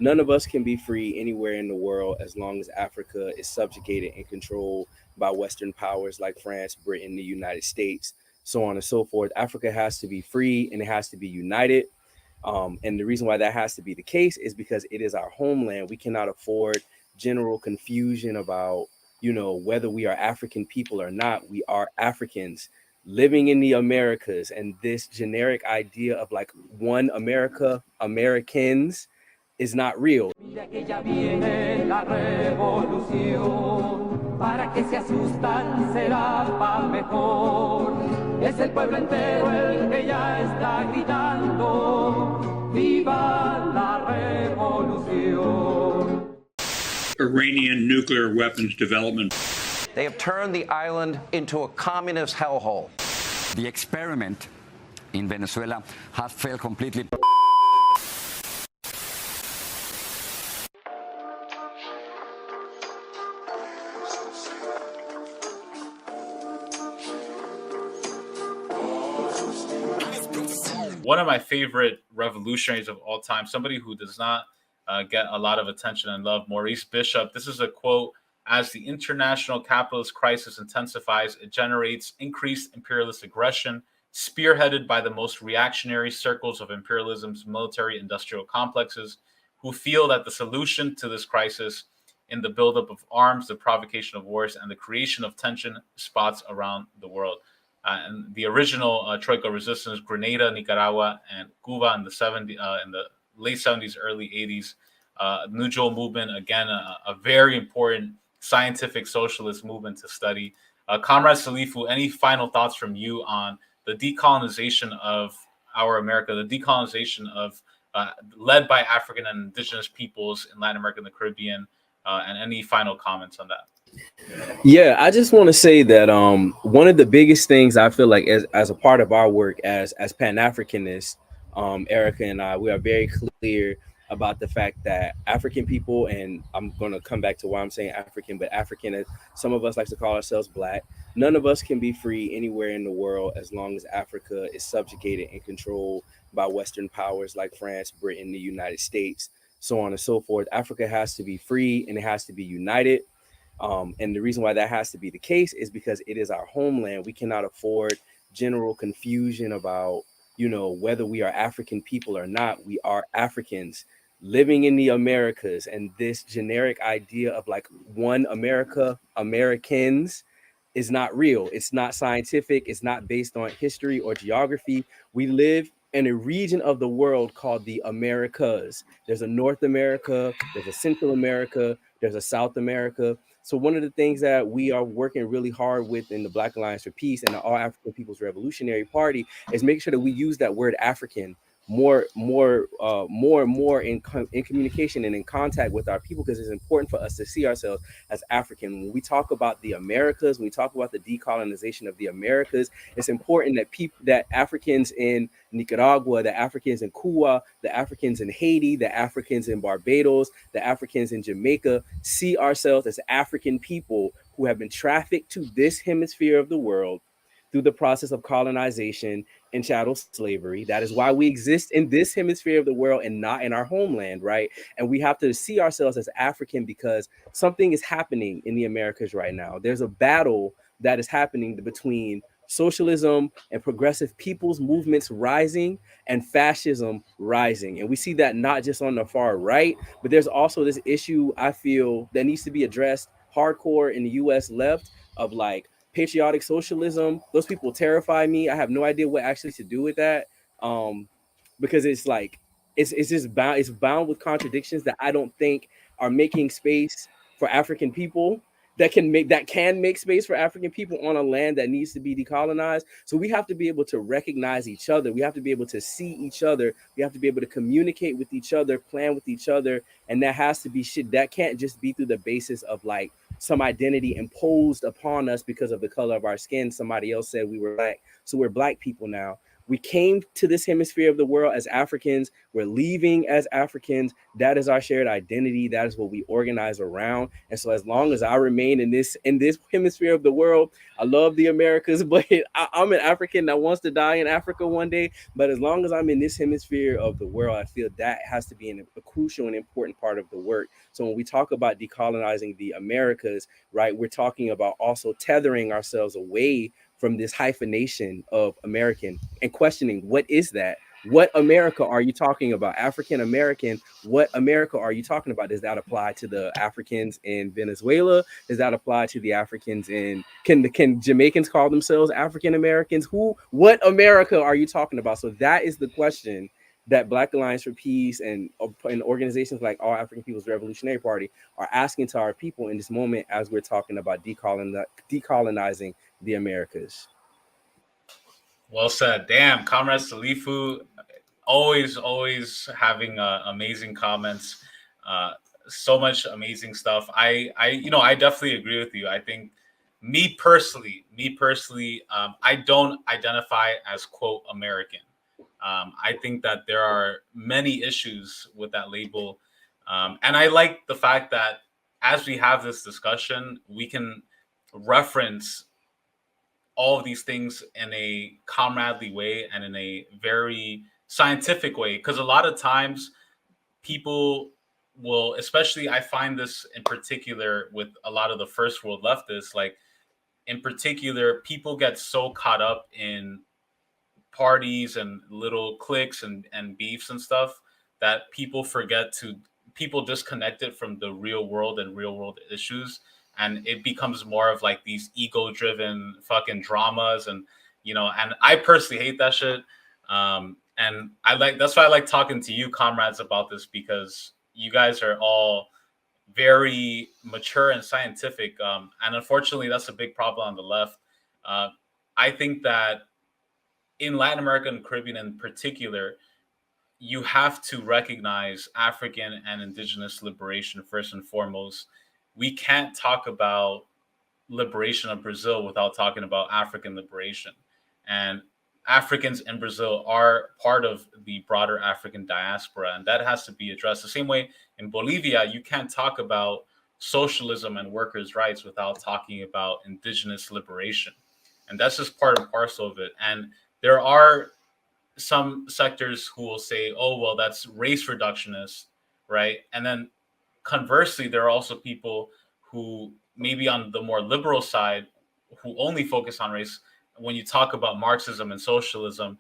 None of us can be free anywhere in the world as long as Africa is subjugated and controlled by Western powers like France, Britain, the United States, so on and so forth. Africa has to be free and it has to be united. And the reason why that has to be the case is because it is our homeland. We cannot afford general confusion about, whether we are African people or not. We are Africans living in the Americas. And this generic idea of like one America, Americans, is not real. Mira que ya viene la revolución, para que se asustan será pa' mejor. Es el pueblo entero el que ya está gritando, viva la revolución. Iranian nuclear weapons development. They have turned the island into a communist hellhole. The experiment in Venezuela has failed completely. One of my favorite revolutionaries of all time, somebody who does not get a lot of attention and love, Maurice Bishop. This is a quote: "As the international capitalist crisis intensifies, it generates increased imperialist aggression, spearheaded by the most reactionary circles of imperialism's military-industrial complexes, who feel that the solution to this crisis in the buildup of arms, the provocation of wars, and the creation of tension spots around the world." And the original Troika resistance, Grenada, Nicaragua, and Cuba in the late 70s, early 80s. New Jewel movement, again, a very important scientific socialist movement to study. Comrade Salifu, any final thoughts from you on the decolonization of our America, the decolonization of led by African and indigenous peoples in Latin America and the Caribbean, and any final comments on that? Yeah, I just want to say that one of the biggest things I feel like as a part of our work as Pan-Africanists, Erica and I, we are very clear about the fact that African people, and I'm going to come back to why I'm saying African, but African, some of us like to call ourselves Black. None of us can be free anywhere in the world as long as Africa is subjugated and controlled by Western powers like France, Britain, the United States, so on and so forth. Africa has to be free and it has to be united. And the reason why that has to be the case is because it is our homeland. We cannot afford general confusion about, whether we are African people or not. We are Africans living in the Americas. And this generic idea of like one America, Americans, is not real. It's not scientific. It's not based on history or geography. We live in a region of the world called the Americas. There's a North America, there's a Central America, there's a South America. So one of the things that we are working really hard with in the Black Alliance for Peace and the All African People's Revolutionary Party is making sure that we use that word African more and more in communication and in contact with our people, because it's important for us to see ourselves as African. When we talk about the Americas, when we talk about the decolonization of the Americas, it's important that Africans in Nicaragua, the Africans in Cuba, the Africans in Haiti, the Africans in Barbados, the Africans in Jamaica see ourselves as African people who have been trafficked to this hemisphere of the world through the process of colonization and chattel slavery. That is why we exist in this hemisphere of the world and not in our homeland, right? And we have to see ourselves as African because something is happening in the Americas right now. There's a battle that is happening between socialism and progressive people's movements rising and fascism rising. And we see that not just on the far right, but there's also this issue I feel that needs to be addressed hardcore in the US left of like patriotic socialism. Those people terrify me. I have no idea what actually to do with that, because it's like it's just bound with contradictions that I don't think are making space for African people that can make space for African people on a land that needs to be decolonized. So we have to be able to recognize each other. We have to be able to see each other. We have to be able to communicate with each other, plan with each other, and that has to be shit. That can't just be through the basis of like some identity imposed upon us because of the color of our skin. Somebody else said we were Black, so we're Black people now. We came to this hemisphere of the world as Africans. We're leaving as Africans. That is our shared identity. That is what we organize around. And so as long as I remain in this hemisphere of the world, I love the Americas, but I'm an African that wants to die in Africa one day. But as long as I'm in this hemisphere of the world, I feel that has to be a crucial and important part of the work. So when we talk about decolonizing the Americas, right, we're talking about also tethering ourselves away from this hyphenation of American and questioning, what is that? What America are you talking about? African American, what America are you talking about? Does that apply to the Africans in Venezuela? Does that apply to the Africans in, can Jamaicans call themselves African Americans? What America are you talking about? So that is the question that Black Alliance for Peace and organizations like All African People's Revolutionary Party are asking to our people in this moment as we're talking about decolonizing the Americas. Well said. Damn, Comrade Salifu, always having amazing comments. So much amazing stuff. I definitely agree with you. I think me personally, I don't identify as quote American. I think that there are many issues with that label. And I like the fact that as we have this discussion, we can reference all of these things in a comradely way and in a very scientific way. Because a lot of times people will, especially I find this in particular with a lot of the first world leftists, like in particular, people get so caught up in parties and little cliques and beefs and stuff that people disconnect it from the real world and real world issues, and it becomes more of like these ego driven fucking dramas. And and I personally hate that shit. And that's why I like talking to you comrades about this, because you guys are all very mature and scientific, and unfortunately that's a big problem on the left. I think that in Latin America and Caribbean in particular, you have to recognize African and indigenous liberation first and foremost. We can't talk about liberation of Brazil without talking about African liberation. And Africans in Brazil are part of the broader African diaspora, and that has to be addressed. The same way in Bolivia, you can't talk about socialism and workers' rights without talking about indigenous liberation. And that's just part and parcel of it. And there are some sectors who will say, oh, well, that's race reductionist, right? And then conversely, there are also people who maybe on the more liberal side who only focus on race. When you talk about Marxism and socialism,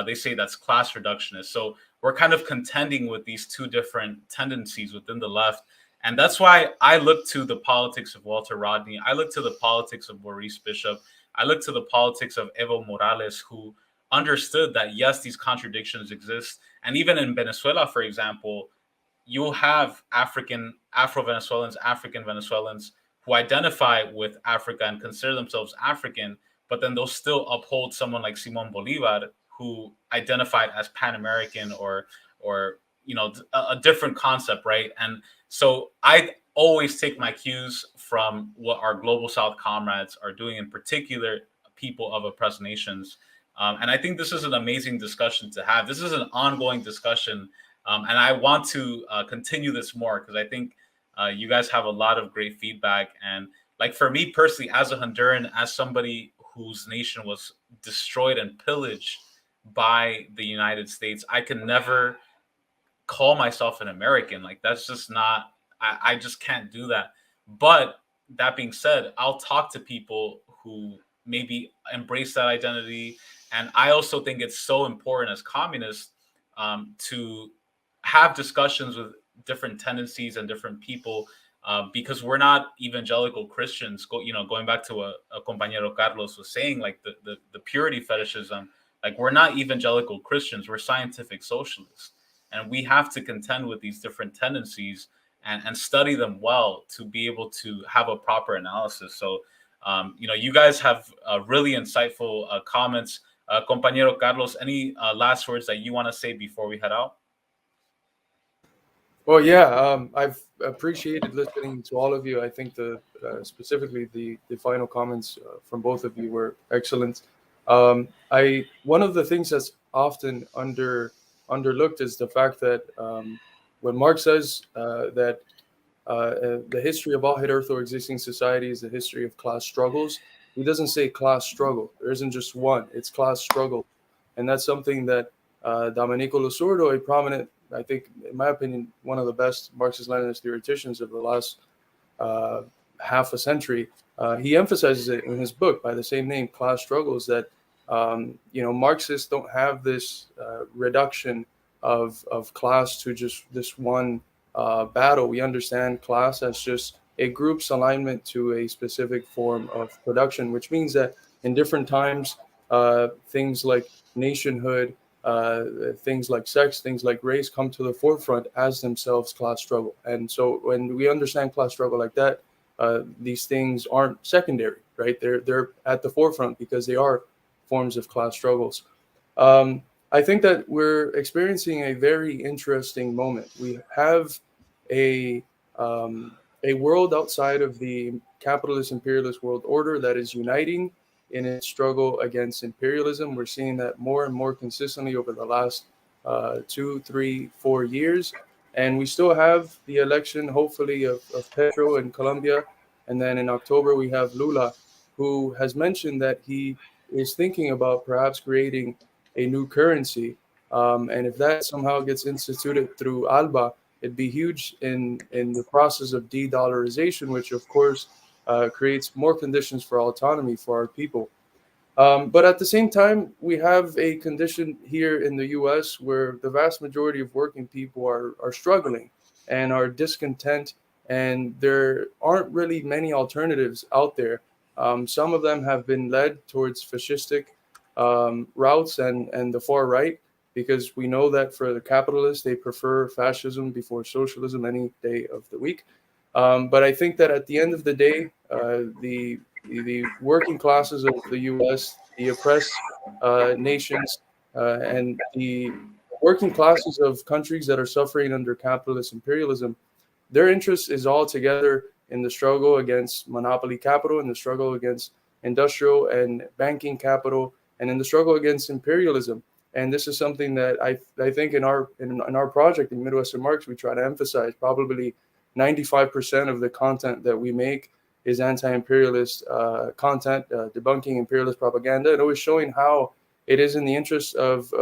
they say that's class reductionist. So we're kind of contending with these two different tendencies within the left. And that's why I look to the politics of Walter Rodney. I look to the politics of Maurice Bishop. I look to the politics of Evo Morales, who understood that, yes, these contradictions exist. And even in Venezuela, for example, you'll have Afro-Venezuelans, African Venezuelans who identify with Africa and consider themselves African, but then they'll still uphold someone like Simon Bolivar, who identified as Pan-American or a different concept, right? And so I always take my cues from what our Global South comrades are doing, in particular, people of oppressed nations. And I think this is an amazing discussion to have. This is an ongoing discussion. And I want to continue this more, because I think you guys have a lot of great feedback. And like for me personally, as a Honduran, as somebody whose nation was destroyed and pillaged by the United States, I can never call myself an American. Like that's just not, I just can't do that. But that being said, I'll talk to people who maybe embrace that identity. And I also think it's so important as communists to have discussions with different tendencies and different people, because we're not evangelical Christians. Going back to what compañero Carlos was saying, like the purity fetishism, like we're not evangelical Christians, we're scientific socialists. And we have to contend with these different tendencies and study them well to be able to have a proper analysis. So, you guys have really insightful comments. Compañero Carlos, any last words that you want to say before we head out? Well, yeah, I've appreciated listening to all of you. I think specifically the final comments from both of you were excellent. One of the things that's often underlooked is the fact that when Marx says that the history of all hitherto existing society is the history of class struggles, he doesn't say class struggle. There isn't just one; it's class struggle, and that's something that Domenico Losurdo, a prominent, I think, in my opinion, one of the best Marxist-Leninist theoreticians of the last half a century, he emphasizes it in his book by the same name, Class Struggles, that Marxists don't have this reduction of class to just this one battle. We understand class as just a group's alignment to a specific form of production, which means that in different times, things like nationhood, things like sex, things like race come to the forefront as themselves class struggle. And so when we understand class struggle like that, these things aren't secondary, right? They're at the forefront because they are forms of class struggles. I think that we're experiencing a very interesting moment. We have a world outside of the capitalist imperialist world order that is uniting in its struggle against imperialism. We're seeing that more and more consistently over the last 2, 3, 4 years. And we still have the election, hopefully, of Petro in Colombia. And then in October, we have Lula, who has mentioned that he is thinking about perhaps creating a new currency. And if that somehow gets instituted through ALBA, it'd be huge in the process of de-dollarization, which, of course, creates more conditions for autonomy for our people. But at the same time, we have a condition here in the U.S. where the vast majority of working people are struggling and are discontent, and there aren't really many alternatives out there. Some of them have been led towards fascistic routes and the far right, because we know that for the capitalists, they prefer fascism before socialism any day of the week. But I think that at the end of the day, the working classes of the U.S., the oppressed nations, and the working classes of countries that are suffering under capitalist imperialism, their interest is all together in the struggle against monopoly capital, in the struggle against industrial and banking capital, and in the struggle against imperialism. And this is something that I think in our project in Midwestern Marx, we try to emphasize. Probably 95% of the content that we make is anti-imperialist content, debunking imperialist propaganda, and always showing how it is in the interest of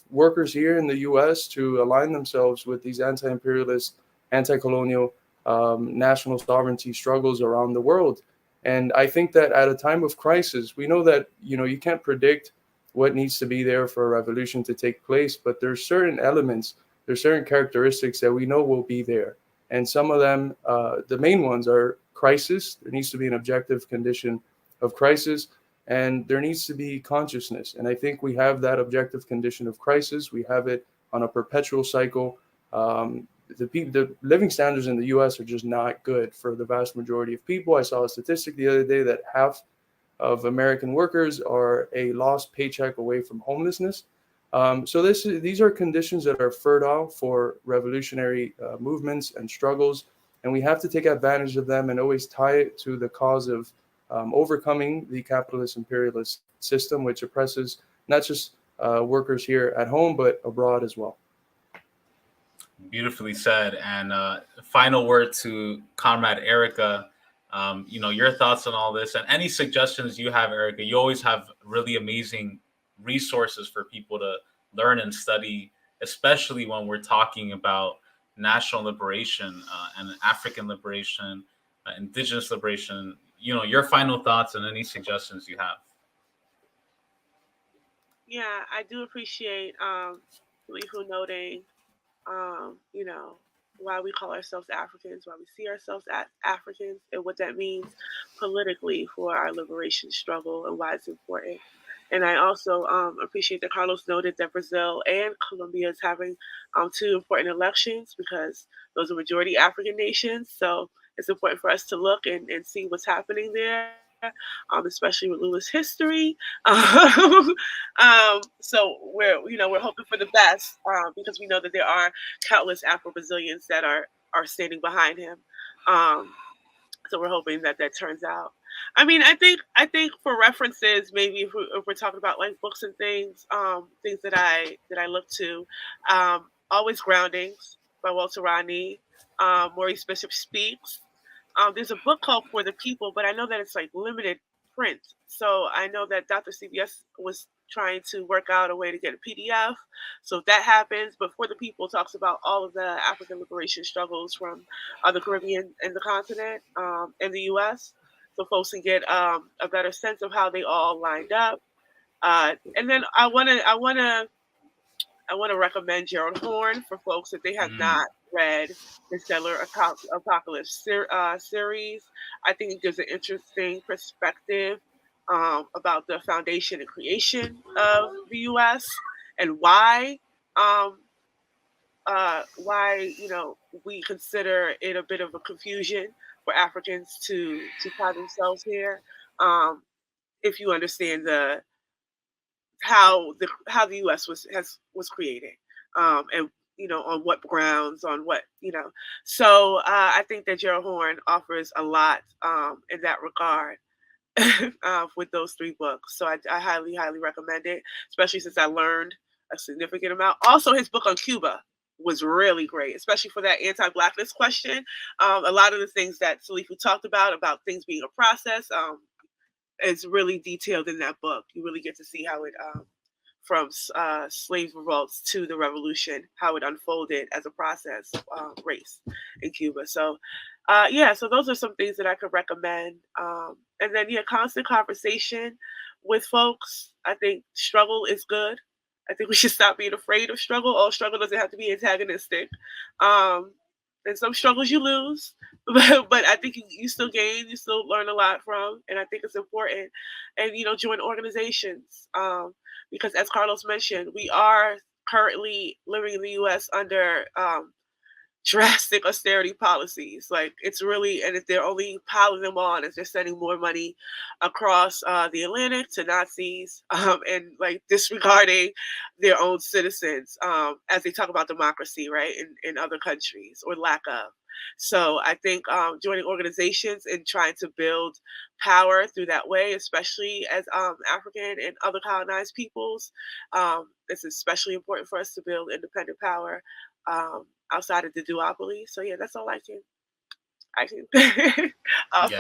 workers here in the U.S. to align themselves with these anti-imperialist, anti-colonial, national sovereignty struggles around the world. And I think that at a time of crisis, we know that you can't predict what needs to be there for a revolution to take place, but there's certain elements, there's certain characteristics that we know will be there. And some of them, the main ones are crisis. There needs to be an objective condition of crisis, and there needs to be consciousness. And I think we have that objective condition of crisis. We have it on a perpetual cycle. The living standards in the U.S. are just not good for the vast majority of people. I saw a statistic the other day that half of American workers are a lost paycheck away from homelessness. So these are conditions that are fertile for revolutionary movements and struggles, and we have to take advantage of them and always tie it to the cause of overcoming the capitalist imperialist system, which oppresses not just workers here at home, but abroad as well. Beautifully said. And final word to Comrade Erica. Your thoughts on all this and any suggestions you have, Erica. You always have really amazing resources for people to learn and study, especially when we're talking about national liberation and African liberation, indigenous liberation. Your final thoughts and any suggestions you have. Yeah, I do appreciate Lihu noting, why we call ourselves Africans, why we see ourselves as Africans, and what that means politically for our liberation struggle and why it's important. And I also appreciate that Carlos noted that Brazil and Colombia is having 2 important elections because those are majority African nations. So it's important for us to look and see what's happening there, especially with Lula's history. So we're hoping for the best because we know that there are countless Afro-Brazilians that are standing behind him. So we're hoping that turns out. I mean, I think for references, maybe if we're talking about like books and things, things that I look to, always Groundings by Walter Rodney, Maurice Bishop Speaks. There's a book called For the People, but I know that it's like limited print. So I know that Dr. CBS was trying to work out a way to get a PDF. So if that happens, but For the People talks about all of the African liberation struggles from the Caribbean and the continent and the U.S. So folks can get a better sense of how they all lined up. And then I want to recommend Gerald Horne for folks if they have not read the Stellar Apocalypse series. I think it gives an interesting perspective about the foundation and creation of the U.S. and why we consider it a bit of a confusion for Africans to find themselves here. If you understand how the U.S. was created, and on what grounds, on what. So I think that Gerald Horne offers a lot in that regard with those three books. So I highly recommend it, especially since I learned a significant amount. Also, his book on Cuba was really great, especially for that anti-blackness question. A lot of the things that Salifu talked about things being a process. It's really detailed in that book. You really get to see how it, from slave revolts to the revolution, how it unfolded as a process of race in Cuba. So, so those are some things that I could recommend. And then, constant conversation with folks. I think struggle is good. I think we should stop being afraid of struggle. All struggle doesn't have to be antagonistic. And some struggles you lose, but I think you still gain, you still learn a lot from, and I think it's important. And join organizations, because as Carlos mentioned, we are currently living in the U.S. under drastic austerity policies. Like it's really, and if they're only piling them on as they're sending more money across the Atlantic to Nazis, and like disregarding their own citizens as they talk about democracy, right, in other countries or lack of. So I think joining organizations and trying to build power through that way, especially as African and other colonized peoples, it's especially important for us to build independent power outside of the duopoly. So that's all I can offer. Yeah.